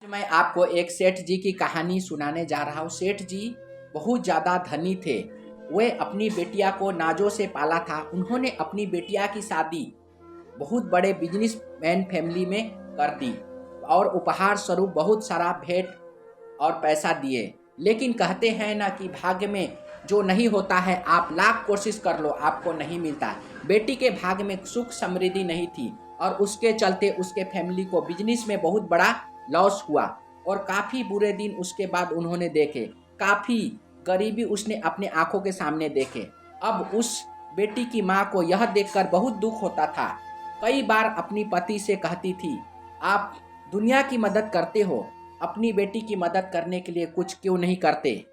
मैं आपको एक सेठ जी की कहानी सुनाने जा रहा हूँ। सेठ जी बहुत ज़्यादा धनी थे। वे अपनी बेटिया को नाजों से पाला था। उन्होंने अपनी बेटिया की शादी बहुत बड़े बिजनेसमैन फैमिली में कर दी और उपहार स्वरूप बहुत सारा भेंट और पैसा दिए। लेकिन कहते हैं ना कि भाग्य में जो नहीं होता है, आप लाख कोशिश कर लो, आपको नहीं मिलता। बेटी के भाग्य में सुख समृद्धि नहीं थी और उसके चलते उसके फैमिली को बिजनेस में बहुत बड़ा लॉस हुआ और काफ़ी बुरे दिन उसके बाद उन्होंने देखे। काफ़ी गरीबी उसने अपने आंखों के सामने देखे। अब उस बेटी की माँ को यह देखकर बहुत दुख होता था। कई बार अपनी पति से कहती थी, आप दुनिया की मदद करते हो, अपनी बेटी की मदद करने के लिए कुछ क्यों नहीं करते?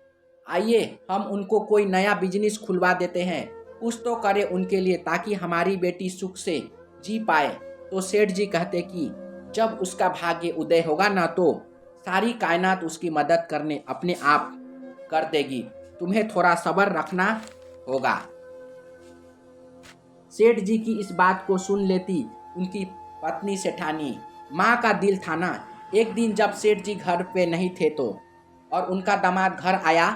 आइए हम उनको कोई नया बिजनेस खुलवा देते हैं, कुछ तो करें उनके लिए ताकि हमारी बेटी सुख से जी पाए। तो सेठ जी कहते कि जब उसका भाग्य उदय होगा ना, तो सारी कायनात उसकी मदद करने अपने आप कर देगी, तुम्हें थोड़ा सब्र रखना होगा। सेठ जी की इस बात को सुन लेती उनकी पत्नी सेठानी। माँ का दिल था ना। एक दिन जब सेठ जी घर पे नहीं थे तो और उनका दामाद घर आया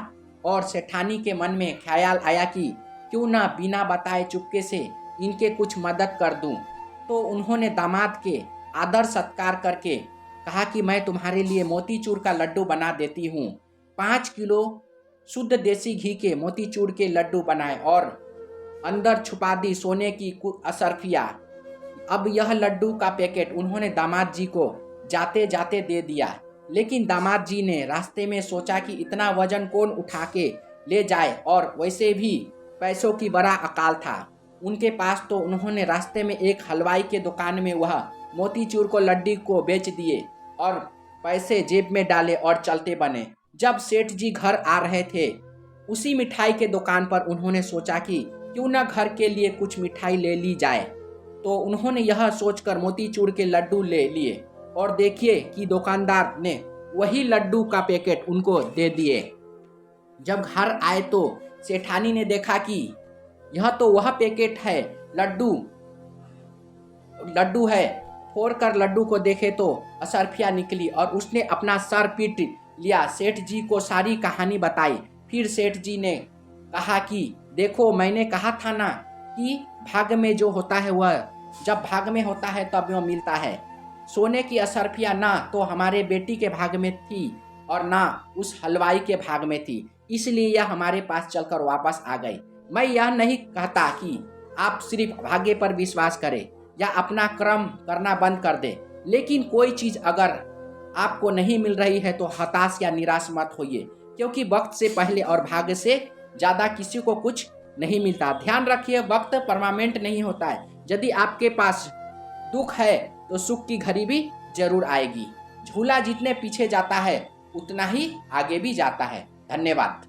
और सेठानी के मन में ख्याल आया कि क्यों ना बिना बताए चुपके से इनके कुछ मदद कर दूं। तो उन्होंने दामाद के आदर सत्कार करके कहा कि मैं तुम्हारे लिए मोतीचूर का लड्डू बना देती हूँ। 5 किलो शुद्ध देसी घी के मोतीचूर के लड्डू बनाए और अंदर छुपा दी सोने की असरफिया। अब यह लड्डू का पैकेट उन्होंने दामाद जी को जाते जाते दे दिया। लेकिन दामाद जी ने रास्ते में सोचा कि इतना वजन कौन उठा के ले जाए और वैसे भी पैसों की बड़ा अकाल था उनके पास। तो उन्होंने रास्ते में एक हलवाई के दुकान में वह मोतीचूर को लड्डू को बेच दिए और पैसे जेब में डाले और चलते बने। जब सेठ जी घर आ रहे थे, उसी मिठाई के दुकान पर उन्होंने सोचा कि क्यों ना घर के लिए कुछ मिठाई ले ली जाए। तो उन्होंने यह सोचकर मोतीचूर के लड्डू ले लिए और देखिए कि दुकानदार ने वही लड्डू का पैकेट उनको दे दिए। जब घर आए तो सेठानी ने देखा कि यह तो वह पैकेट है, लड्डू है। फोड़कर लड्डू को देखे तो असरफिया निकली और उसने अपना सर पीट लिया। सेठ जी को सारी कहानी बताई। फिर सेठ जी ने कहा कि देखो, मैंने कहा था ना कि भाग्य में जो होता है वह जब भाग्य में होता है तब वह मिलता है। सोने की असरफिया ना तो हमारे बेटी के भाग्य में थी और ना उस हलवाई के भाग्य में थी, इसलिए यह हमारे पास चलकर वापस आ गई। मैं यह नहीं कहता कि आप सिर्फ भाग्य पर विश्वास करें या अपना कर्म करना बंद कर दें, लेकिन कोई चीज़ अगर आपको नहीं मिल रही है तो हताश या निराश मत होइए, क्योंकि वक्त से पहले और भाग्य से ज़्यादा किसी को कुछ नहीं मिलता। ध्यान रखिए, वक्त परमानेंट नहीं होता है। यदि आपके पास दुख है तो सुख की घड़ी भी जरूर आएगी। झूला जितने पीछे जाता है उतना ही आगे भी जाता है। धन्यवाद।